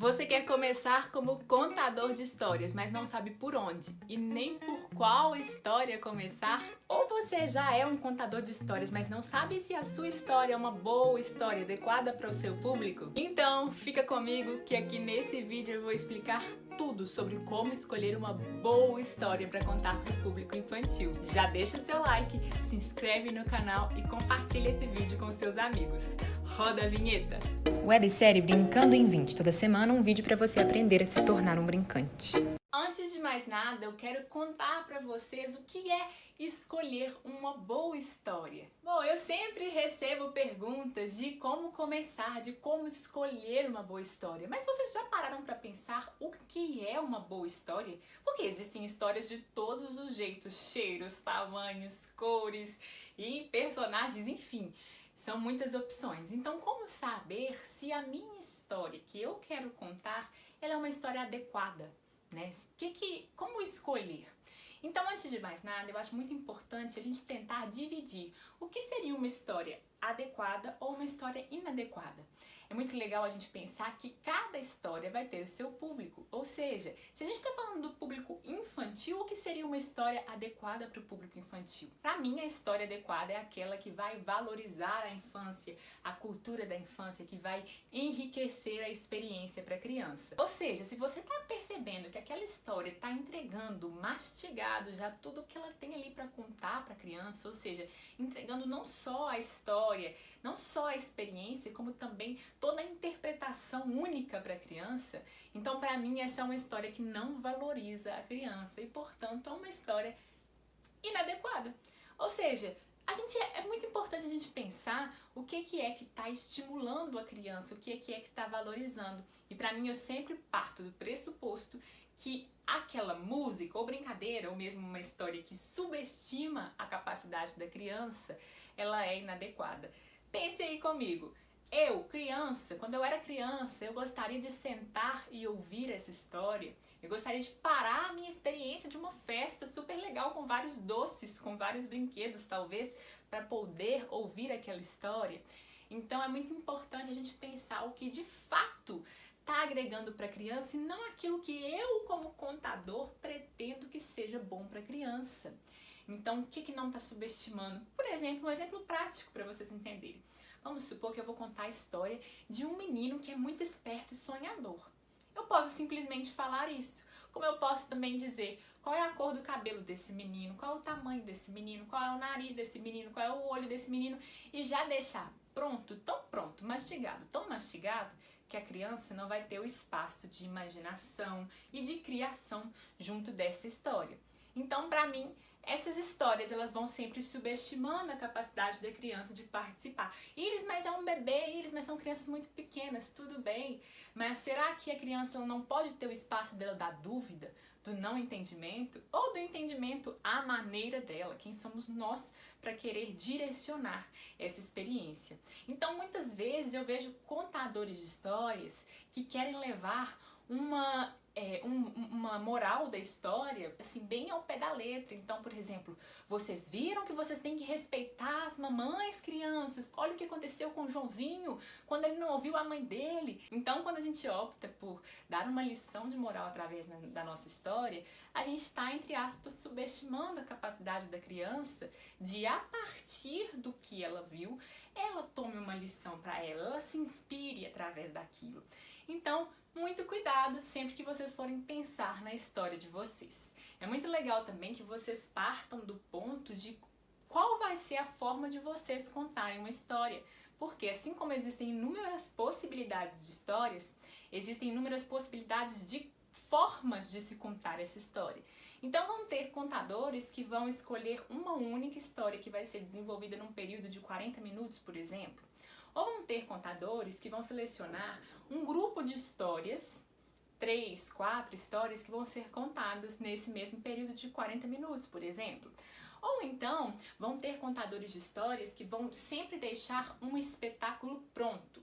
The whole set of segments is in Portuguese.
Você quer começar como contador de histórias, mas não sabe por onde e nem por qual história começar? Ou você já é um contador de histórias, mas não sabe se a sua história é uma boa história adequada para o seu público? Então, fica comigo que aqui nesse vídeo eu vou explicar tudo sobre como escolher uma boa história para contar para o público infantil. Já deixa seu like, se inscreve no canal e compartilha esse vídeo com seus amigos. Roda a vinheta! Websérie Brincando em 20. Toda semana um vídeo para você aprender a se tornar um brincante. Antes de mais nada, eu quero contar para vocês o que é escolher uma boa história. Bom, eu sempre recebo perguntas de como começar, de como escolher uma boa história. Mas vocês já pararam para pensar o que é uma boa história? Porque existem histórias de todos os jeitos, cheiros, tamanhos, cores e personagens, enfim. São muitas opções. Então, como saber se a minha história que eu quero contar, ela é uma história adequada, né? Como escolher? Então, antes de mais nada, eu acho muito importante a gente tentar dividir o que seria uma história adequada ou uma história inadequada. É muito legal a gente pensar que cada história vai ter o seu público, ou seja, se a gente está falando do público infantil, o que seria uma história adequada para o público infantil? Para mim, a história adequada é aquela que vai valorizar a infância, a cultura da infância, que vai enriquecer a experiência para a criança. Ou seja, se você está percebendo que aquela história está entregando mastigado já tudo que ela tem ali para contar para a criança, ou seja, entregando não só a história, não só a experiência, como também toda a interpretação única para a criança, então para mim essa é uma história que não valoriza a criança e, portanto, é uma história inadequada. Ou seja, é muito importante a gente pensar o que é que está estimulando a criança, o que é que está valorizando. E para mim eu sempre parto do pressuposto que aquela música ou brincadeira, ou mesmo uma história que subestima a capacidade da criança, ela é inadequada. Pense aí comigo. Quando eu era criança, eu gostaria de sentar e ouvir essa história. Eu gostaria de parar a minha experiência de uma festa super legal com vários doces, com vários brinquedos, talvez, para poder ouvir aquela história. Então é muito importante a gente pensar o que de fato está agregando para a criança e não aquilo que eu, como contador, pretendo que seja bom para a criança. Então, o que não está subestimando? Por exemplo, um exemplo prático para vocês entenderem. Vamos supor que eu vou contar a história de um menino que é muito esperto e sonhador. Eu posso simplesmente falar isso. Como eu posso também dizer qual é a cor do cabelo desse menino, qual é o tamanho desse menino, qual é o nariz desse menino, qual é o olho desse menino, e já deixar pronto, tão pronto, mastigado, tão mastigado, que a criança não vai ter o espaço de imaginação e de criação junto dessa história. Então, para mim, essas histórias elas vão sempre subestimando a capacidade da criança de participar. Iris, mas é um bebê, Iris, mas são crianças muito pequenas, tudo bem. Mas será que a criança não pode ter o espaço dela da dúvida, do não entendimento ou do entendimento à maneira dela? Quem somos nós para querer direcionar essa experiência? Então, muitas vezes eu vejo contadores de histórias que querem levar uma moral da história, assim, bem ao pé da letra. Então, por exemplo, vocês viram que vocês têm que respeitar as mamães, crianças? Olha o que aconteceu com o Joãozinho quando ele não ouviu a mãe dele. Então, quando a gente opta por dar uma lição de moral através da nossa história, a gente está, entre aspas, subestimando a capacidade da criança de, a partir do que ela viu, ela tome uma lição para ela se inspire através daquilo. Então, muito cuidado sempre que vocês forem pensar na história de vocês. É muito legal também que vocês partam do ponto de qual vai ser a forma de vocês contarem uma história. Porque assim como existem inúmeras possibilidades de histórias, existem inúmeras possibilidades de formas de se contar essa história. Então vão ter contadores que vão escolher uma única história que vai ser desenvolvida num período de 40 minutos, por exemplo. Ou vão ter contadores que vão selecionar um grupo de histórias, 3, 4 histórias que vão ser contadas nesse mesmo período de 40 minutos, por exemplo. Ou então, vão ter contadores de histórias que vão sempre deixar um espetáculo pronto.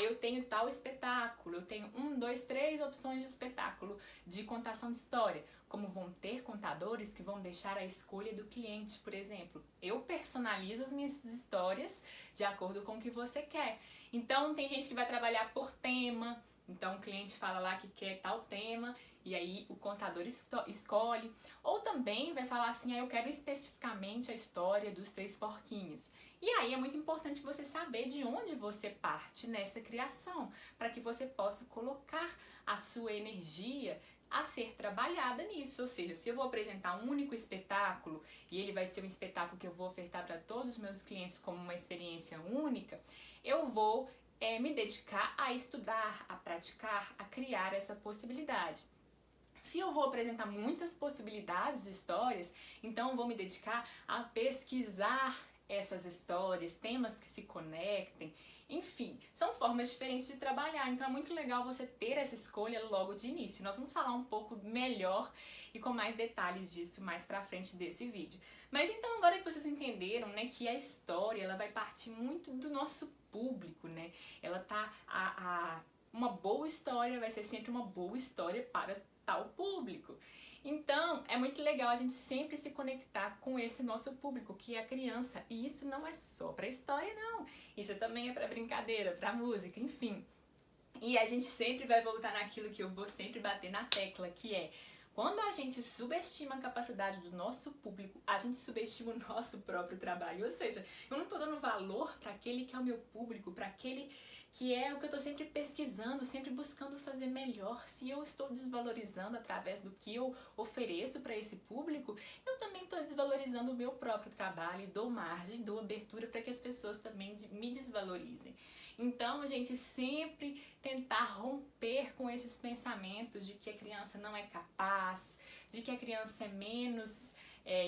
Eu tenho tal espetáculo, eu tenho 1, 2, 3 opções de espetáculo de contação de história. Como vão ter contadores que vão deixar a escolha do cliente, por exemplo. Eu personalizo as minhas histórias de acordo com o que você quer. Então, tem gente que vai trabalhar por tema, Então o cliente fala lá que quer tal tema e aí o contador escolhe. Ou também vai falar assim, eu quero especificamente a história dos 3 porquinhos. E aí é muito importante você saber de onde você parte nessa criação, para que você possa colocar a sua energia a ser trabalhada nisso. Ou seja, se eu vou apresentar um único espetáculo e ele vai ser um espetáculo que eu vou ofertar para todos os meus clientes como uma experiência única, eu vou me dedicar a estudar, a praticar, a criar essa possibilidade. Se eu vou apresentar muitas possibilidades de histórias, então eu vou me dedicar a pesquisar essas histórias, temas que se conectem, enfim, são formas diferentes de trabalhar, então é muito legal você ter essa escolha logo de início. Nós vamos falar um pouco melhor e com mais detalhes disso mais pra frente desse vídeo. Mas então agora que vocês entenderam, né, que a história ela vai partir muito do nosso público, né, ela tá, uma boa história vai ser sempre uma boa história para tal público. Então, é muito legal a gente sempre se conectar com esse nosso público, que é a criança. E isso não é só para história, não. Isso também é para brincadeira, para música, enfim. E a gente sempre vai voltar naquilo que eu vou sempre bater na tecla, que é quando a gente subestima a capacidade do nosso público, a gente subestima o nosso próprio trabalho. Ou seja, eu não estou dando valor para aquele que é o meu público, para aquele que é o que eu estou sempre pesquisando, sempre buscando fazer melhor. Se eu estou desvalorizando através do que eu ofereço para esse público, eu também estou desvalorizando o meu próprio trabalho e dou margem, dou abertura para que as pessoas também me desvalorizem. Então, a gente sempre tentar romper com esses pensamentos de que a criança não é capaz, de que a criança é menos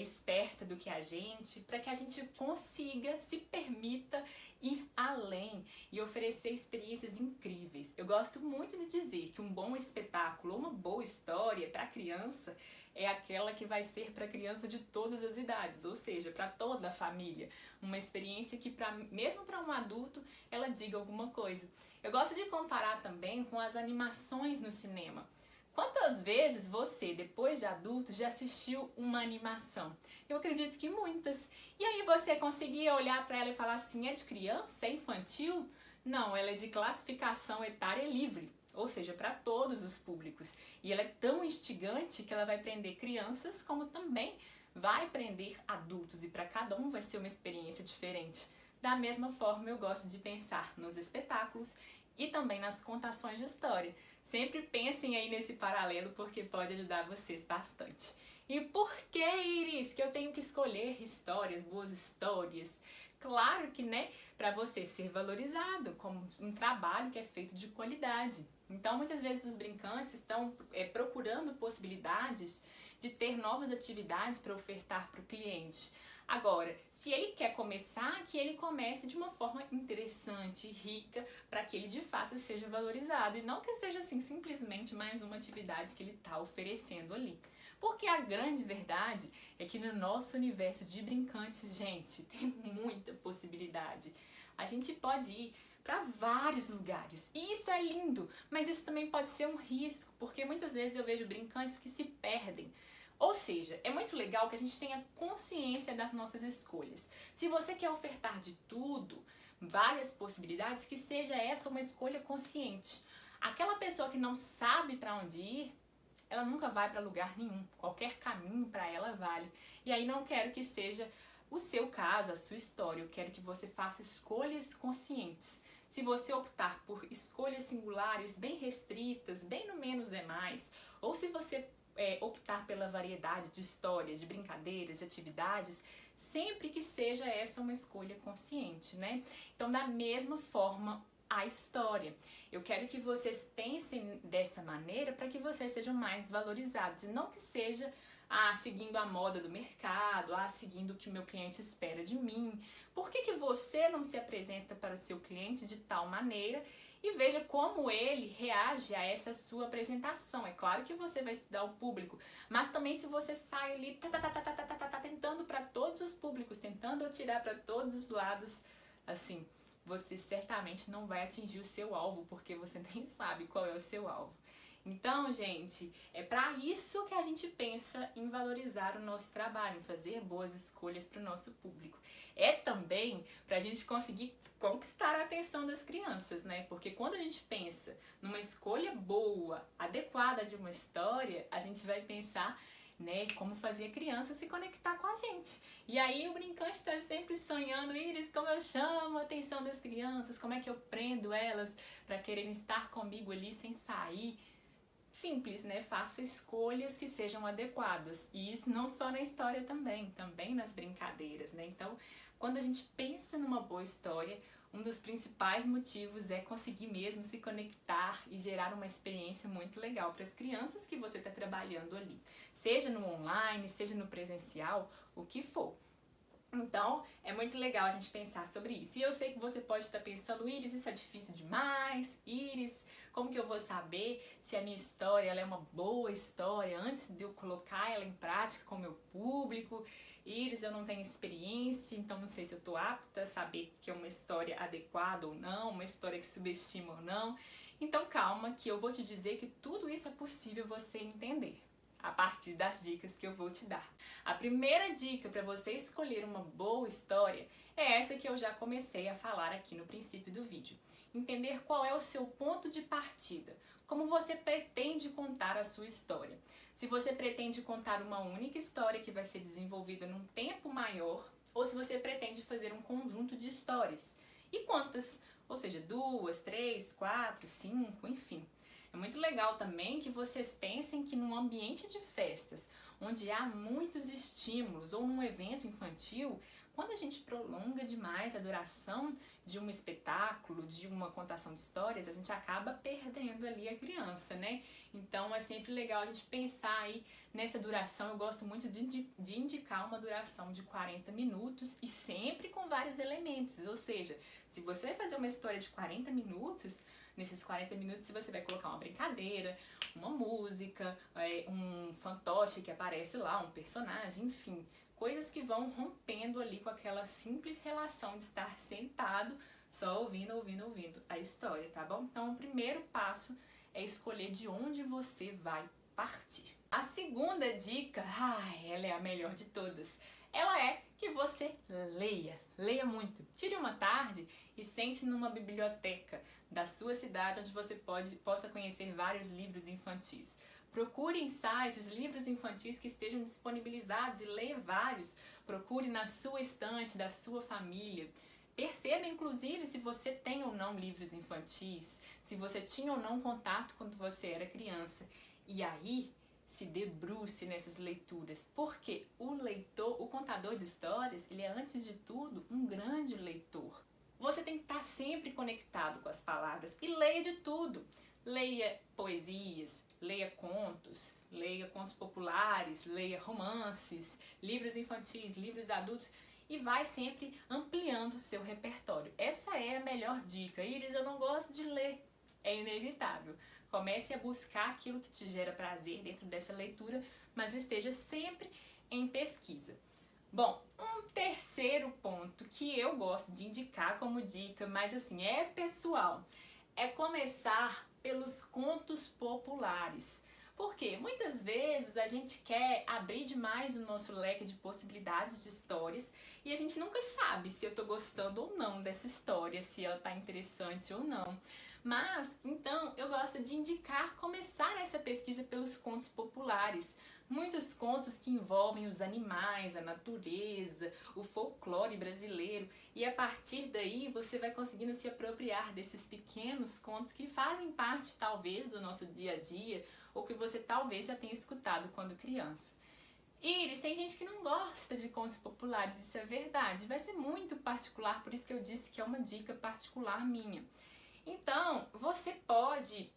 esperta do que a gente, para que a gente consiga, se permita ir além e oferecer experiências incríveis. Eu gosto muito de dizer que um bom espetáculo, uma boa história para a criança é aquela que vai ser para criança de todas as idades, ou seja, para toda a família. Uma experiência que, mesmo para um adulto, ela diga alguma coisa. Eu gosto de comparar também com as animações no cinema. Quantas vezes você, depois de adulto, já assistiu uma animação? Eu acredito que muitas. E aí você conseguia olhar para ela e falar assim, é de criança? É infantil? Não, ela é de classificação etária livre, ou seja, para todos os públicos. E ela é tão instigante que ela vai prender crianças como também vai prender adultos. E para cada um vai ser uma experiência diferente. Da mesma forma, eu gosto de pensar nos espetáculos e também nas contações de história. Sempre pensem aí nesse paralelo porque pode ajudar vocês bastante. E por que, Iris, que eu tenho que escolher histórias, boas histórias? Claro que, né, para você ser valorizado como um trabalho que é feito de qualidade. Então, muitas vezes os brincantes estão procurando possibilidades de ter novas atividades para ofertar para o cliente. Agora, se ele quer começar, que ele comece de uma forma interessante, rica, para que ele de fato seja valorizado e não que seja assim simplesmente mais uma atividade que ele está oferecendo ali. Porque a grande verdade é que no nosso universo de brincantes, gente, tem muita possibilidade. A gente pode ir para vários lugares e isso é lindo, mas isso também pode ser um risco, porque muitas vezes eu vejo brincantes que se perdem. Ou seja, é muito legal que a gente tenha consciência das nossas escolhas. Se você quer ofertar de tudo, várias possibilidades, que seja essa uma escolha consciente. Aquela pessoa que não sabe para onde ir, ela nunca vai para lugar nenhum. Qualquer caminho para ela vale. E aí não quero que seja o seu caso, a sua história. Eu quero que você faça escolhas conscientes. Se você optar por escolhas singulares, bem restritas, bem no menos é mais, ou se você optar pela variedade de histórias, de brincadeiras, de atividades, sempre que seja essa uma escolha consciente, né? Então, da mesma forma, a história. Eu quero que vocês pensem dessa maneira para que vocês sejam mais valorizados e não que seja seguindo a moda do mercado, seguindo o que o meu cliente espera de mim. Por que você não se apresenta para o seu cliente de tal maneira e veja como ele reage a essa sua apresentação? É claro que você vai estudar o público, mas também se você sai ali tentando para todos os públicos, tentando atirar para todos os lados, assim, você certamente não vai atingir o seu alvo, porque você nem sabe qual é o seu alvo. Então, gente, é para isso que a gente pensa em valorizar o nosso trabalho, em fazer boas escolhas para o nosso público. É também para a gente conseguir conquistar a atenção das crianças, né? Porque quando a gente pensa numa escolha boa, adequada de uma história, a gente vai pensar, né, como fazer a criança se conectar com a gente. E aí o brincante está sempre sonhando, Iris, como eu chamo a atenção das crianças, como é que eu prendo elas para quererem estar comigo ali sem sair. Simples, né? Faça escolhas que sejam adequadas. E isso não só na história também nas brincadeiras, né? Então, quando a gente pensa numa boa história, um dos principais motivos é conseguir mesmo se conectar e gerar uma experiência muito legal para as crianças que você está trabalhando ali. Seja no online, seja no presencial, o que for. Então, é muito legal a gente pensar sobre isso. E eu sei que você pode estar pensando, Iris, isso é difícil demais. Iris, como que eu vou saber se a minha história ela é uma boa história antes de eu colocar ela em prática com o meu público? Iris, eu não tenho experiência, então não sei se eu estou apta a saber que é uma história adequada ou não, uma história que subestima ou não. Então calma que eu vou te dizer que tudo isso é possível você entender a partir das dicas que eu vou te dar. A primeira dica para você escolher uma boa história é essa que eu já comecei a falar aqui no princípio do vídeo. Entender qual é o seu ponto de partida, como você pretende contar a sua história. Se você pretende contar uma única história que vai ser desenvolvida num tempo maior, ou se você pretende fazer um conjunto de histórias. E quantas? Ou seja, 2, 3, 4, 5, enfim. É muito legal também que vocês pensem que num ambiente de festas, onde há muitos estímulos, ou num evento infantil, quando a gente prolonga demais a duração de um espetáculo, de uma contação de histórias, a gente acaba perdendo ali a criança, né? Então é sempre legal a gente pensar aí nessa duração. Eu gosto muito de indicar uma duração de 40 minutos e sempre com vários elementos. Ou seja, se você vai fazer uma história de 40 minutos, nesses 40 minutos você vai colocar uma brincadeira, uma música, um fantoche que aparece lá, um personagem, enfim, coisas que vão rompendo ali com aquela simples relação de estar sentado só ouvindo a história, tá bom? Então o primeiro passo é escolher de onde você vai partir. A segunda dica, ela é a melhor de todas. Ela é que você leia muito. Tire uma tarde e sente numa biblioteca da sua cidade onde você possa conhecer vários livros infantis. Procure em sites livros infantis que estejam disponibilizados e leia vários. Procure na sua estante, da sua família. Perceba, inclusive, se você tem ou não livros infantis, se você tinha ou não contato quando você era criança. E aí, se debruce nessas leituras, porque o contador de histórias, ele é antes de tudo um grande leitor. Você tem que estar sempre conectado com as palavras e leia de tudo. Leia poesias, leia contos populares, leia romances, livros infantis, livros adultos e vai sempre ampliando o seu repertório. Essa é a melhor dica. Iris, eu não gosto de ler. É inevitável. Comece a buscar aquilo que te gera prazer dentro dessa leitura, mas esteja sempre em pesquisa. Bom, um terceiro ponto que eu gosto de indicar como dica, mas assim, é pessoal, é começar pelos contos populares. Porque muitas vezes a gente quer abrir demais o nosso leque de possibilidades de histórias e a gente nunca sabe se eu tô gostando ou não dessa história, se ela tá interessante ou não. Mas, então, eu gosto de indicar começar essa pesquisa pelos contos populares. Muitos contos que envolvem os animais, a natureza, o folclore brasileiro. E a partir daí você vai conseguindo se apropriar desses pequenos contos que fazem parte, talvez, do nosso dia a dia, ou que você talvez já tenha escutado quando criança. Iris, tem gente que não gosta de contos populares, isso é verdade. Vai ser muito particular, por isso que eu disse que é uma dica particular minha. Então, você pode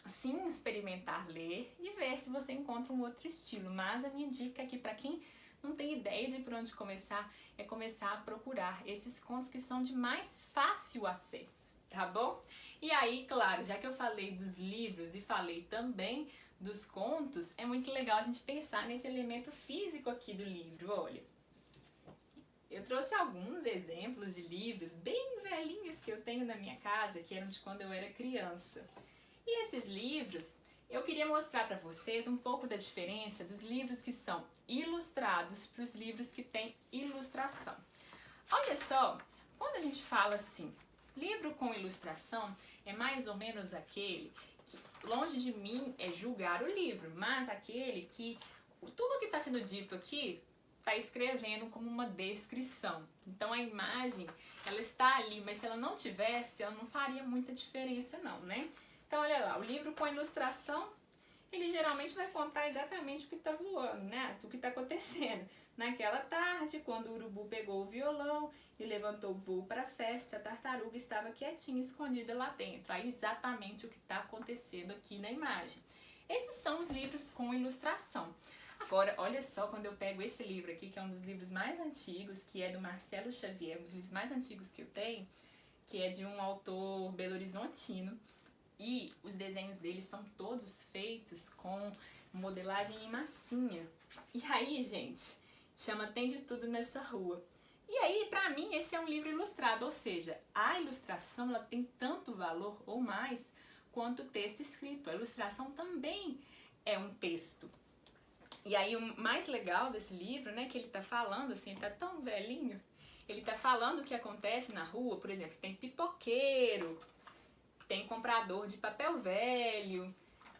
sim experimentar ler e ver se você encontra um outro estilo, mas a minha dica aqui para quem não tem ideia de por onde começar é começar a procurar esses contos que são de mais fácil acesso, tá bom? E aí, claro, já que eu falei dos livros e falei também dos contos, é muito legal a gente pensar nesse elemento físico aqui do livro, olha. Eu trouxe alguns exemplos de livros bem velhinhos que eu tenho na minha casa, que eram de quando eu era criança. E esses livros, eu queria mostrar para vocês um pouco da diferença dos livros que são ilustrados para os livros que têm ilustração. Olha só, quando a gente fala assim, livro com ilustração é mais ou menos aquele que, longe de mim, é julgar o livro, mas aquele que tudo que está sendo dito aqui está escrevendo como uma descrição. Então a imagem, ela está ali, mas se ela não tivesse, ela não faria muita diferença não, né? Então olha lá, o livro com ilustração, ele geralmente vai contar exatamente o que está voando, né? O que está acontecendo. Naquela tarde, quando o urubu pegou o violão e levantou o voo para a festa, a tartaruga estava quietinha, escondida lá dentro. Aí exatamente o que está acontecendo aqui na imagem. Esses são os livros com ilustração. Agora, olha só, quando eu pego esse livro aqui, que é um dos livros mais antigos, que é do Marcelo Xavier, um dos livros mais antigos que eu tenho, que é de um autor belo-horizontino, e os desenhos dele são todos feitos com modelagem em massinha. E aí, gente, chama Tem de Tudo Nessa Rua. E aí, pra mim, esse é um livro ilustrado, ou seja, a ilustração ela tem tanto valor ou mais quanto o texto escrito. A ilustração também é um texto. E aí, o mais legal desse livro, né, que ele tá falando, assim, ele tá tão velhinho, ele tá falando o que acontece na rua, por exemplo, tem pipoqueiro, tem comprador de papel velho,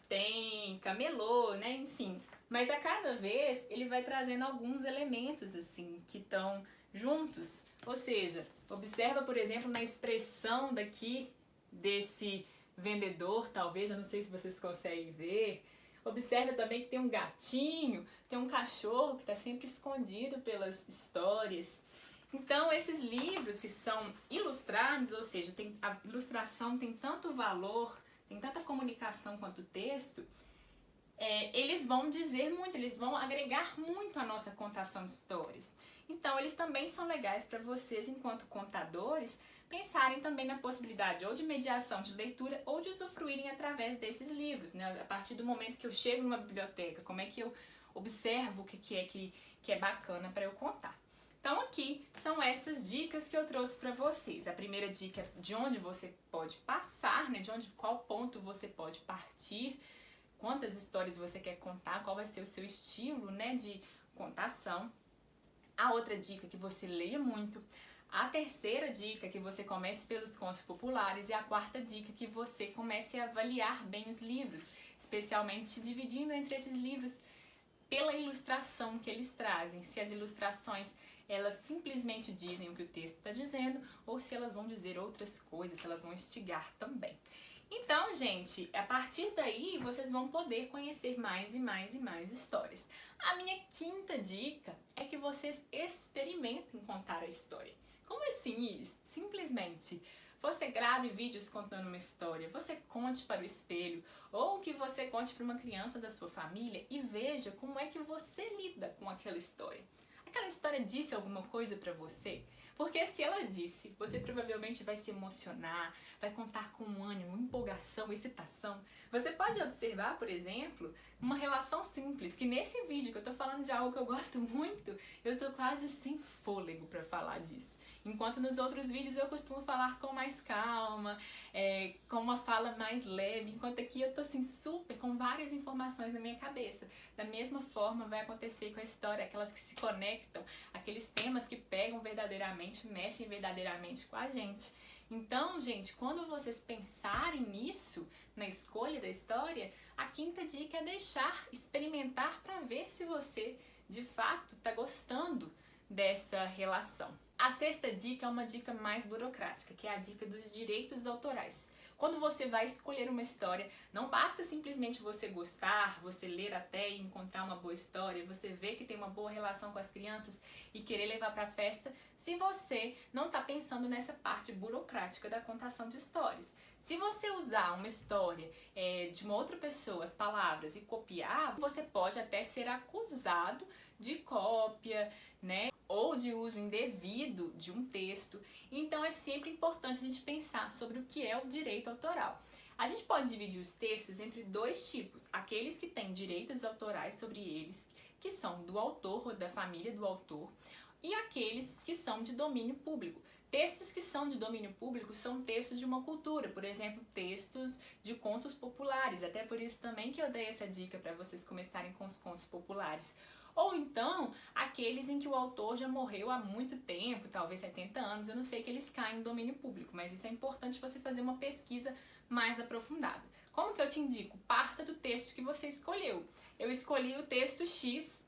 tem camelô, né, enfim. Mas a cada vez ele vai trazendo alguns elementos, assim, que estão juntos. Ou seja, observa, por exemplo, na expressão daqui desse vendedor, talvez, eu não sei se vocês conseguem ver. Observa também que tem um gatinho, tem um cachorro que está sempre escondido pelas histórias. Então, esses livros que são ilustrados, ou seja, a ilustração tem tanto valor, tem tanta comunicação quanto o texto, eles vão dizer muito, eles vão agregar muito à nossa contação de histórias. Então, eles também são legais para vocês, enquanto contadores, pensarem também na possibilidade ou de mediação de leitura ou de usufruírem através desses livros, né? A partir do momento que eu chego numa biblioteca, como é que eu observo o que é bacana para eu contar. Então aqui são essas dicas que eu trouxe para vocês. A primeira dica é de onde você pode passar, né? Qual ponto você pode partir, quantas histórias você quer contar, qual vai ser o seu estilo, né, de contação. A outra dica é que você leia muito. A terceira dica é que você comece pelos contos populares. E a quarta dica é que você comece a avaliar bem os livros, especialmente dividindo entre esses livros pela ilustração que eles trazem. Se as ilustrações elas simplesmente dizem o que o texto está dizendo ou se elas vão dizer outras coisas, se elas vão instigar também. Então, gente, a partir daí vocês vão poder conhecer mais e mais e mais histórias. A minha quinta dica é que vocês experimentem contar a história. Como assim, Iris? Simplesmente você grave vídeos contando uma história, você conte para o espelho ou que você conte para uma criança da sua família e veja como é que você lida com aquela história. Aquela história disse alguma coisa para você? Porque se ela disse, você provavelmente vai se emocionar, vai contar com ânimo, empolgação, excitação. Você pode observar, por exemplo, uma relação simples, que nesse vídeo que eu tô falando de algo que eu gosto muito, eu tô quase sem fôlego para falar disso. Enquanto nos outros vídeos eu costumo falar com mais calma, com uma fala mais leve, enquanto aqui eu tô assim super com várias informações na minha cabeça. Da mesma forma vai acontecer com a história, aquelas que se conectam, aqueles temas que pegam verdadeiramente, mexem verdadeiramente com a gente. Então, gente, quando vocês pensarem nisso, na escolha da história, a quinta dica é deixar experimentar para ver se você, de fato, está gostando dessa relação. A sexta dica é uma dica mais burocrática, que é a dica dos direitos autorais. Quando você vai escolher uma história, não basta simplesmente você gostar, você ler até e encontrar uma boa história, você ver que tem uma boa relação com as crianças e querer levar para a festa, se você não está pensando nessa parte burocrática da contação de histórias. Se você usar uma história de uma outra pessoa, as palavras, e copiar, você pode até ser acusado de cópia, né? Ou de uso indevido de um texto. Então é sempre importante a gente pensar sobre o que é o direito autoral. A gente pode dividir os textos entre dois tipos: aqueles que têm direitos autorais sobre eles, que são do autor ou da família do autor, e aqueles que são de domínio público. Textos que são de domínio público são textos de uma cultura, por exemplo, textos de contos populares, até por isso também que eu dei essa dica para vocês começarem com os contos populares. Ou então, aqueles em que o autor já morreu há muito tempo, talvez 70 anos, eu não sei que eles caem em domínio público, mas isso é importante você fazer uma pesquisa mais aprofundada. Como que eu te indico? Parta do texto que você escolheu. Eu escolhi o texto X,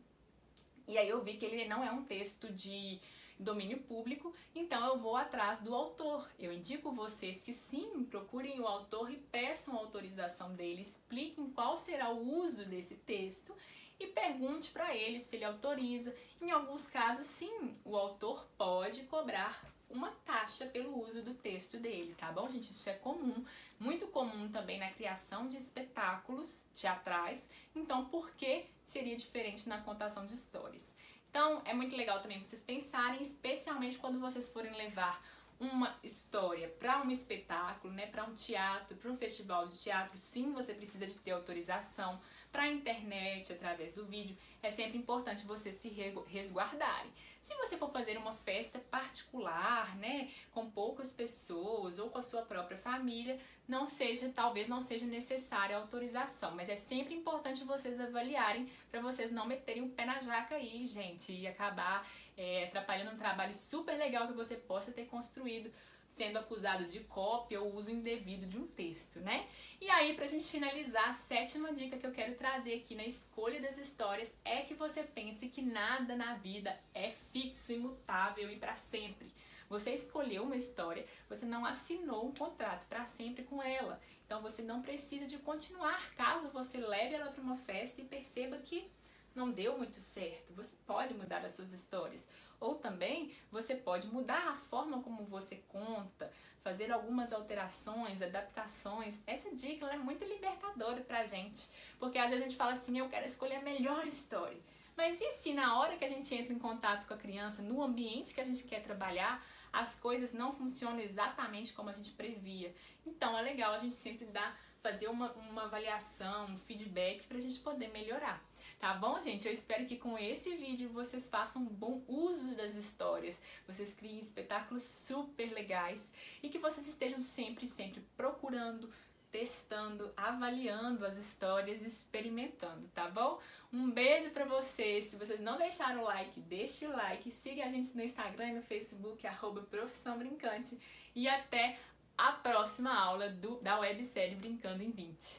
e aí eu vi que ele não é um texto de domínio público, então eu vou atrás do autor. Eu indico vocês que sim, procurem o autor e peçam a autorização dele, expliquem qual será o uso desse texto e pergunte para ele se ele autoriza. Em alguns casos, sim, o autor pode cobrar uma taxa pelo uso do texto dele, tá bom, gente? Isso é comum, muito comum também na criação de espetáculos teatrais, então por que seria diferente na contação de histórias? Então, é muito legal também vocês pensarem, especialmente quando vocês forem levar uma história para um espetáculo, né, para um teatro, para um festival de teatro, sim, você precisa de ter autorização. Para a internet, através do vídeo, é sempre importante vocês se resguardarem. Se você for fazer uma festa particular, né, com poucas pessoas ou com a sua própria família, talvez não seja necessária a autorização, mas é sempre importante vocês avaliarem para vocês não meterem o pé na jaca aí, gente, e acabar atrapalhando um trabalho super legal que você possa ter construído, sendo acusado de cópia ou uso indevido de um texto, né? E aí, pra gente finalizar, a 7ª dica que eu quero trazer aqui na escolha das histórias é que você pense que nada na vida é fixo, imutável e para sempre. Você escolheu uma história, você não assinou um contrato para sempre com ela. Então você não precisa de continuar caso você leve ela para uma festa e perceba que não deu muito certo. Você pode mudar as suas histórias. Ou também você pode mudar a forma como você conta, fazer algumas alterações, adaptações. Essa dica ela é muito libertadora pra gente, porque às vezes a gente fala assim, eu quero escolher a melhor história. Mas e se na hora que a gente entra em contato com a criança, no ambiente que a gente quer trabalhar, as coisas não funcionam exatamente como a gente previa? Então é legal a gente sempre fazer uma avaliação, um feedback pra gente poder melhorar. Tá bom, gente? Eu espero que com esse vídeo vocês façam um bom uso das histórias, vocês criem espetáculos super legais e que vocês estejam sempre procurando, testando, avaliando as histórias, experimentando, tá bom? Um beijo pra vocês. Se vocês não deixaram o like, deixe o like, siga a gente no Instagram e no Facebook, @Profissão Brincante, e até a próxima aula da websérie Brincando em 20.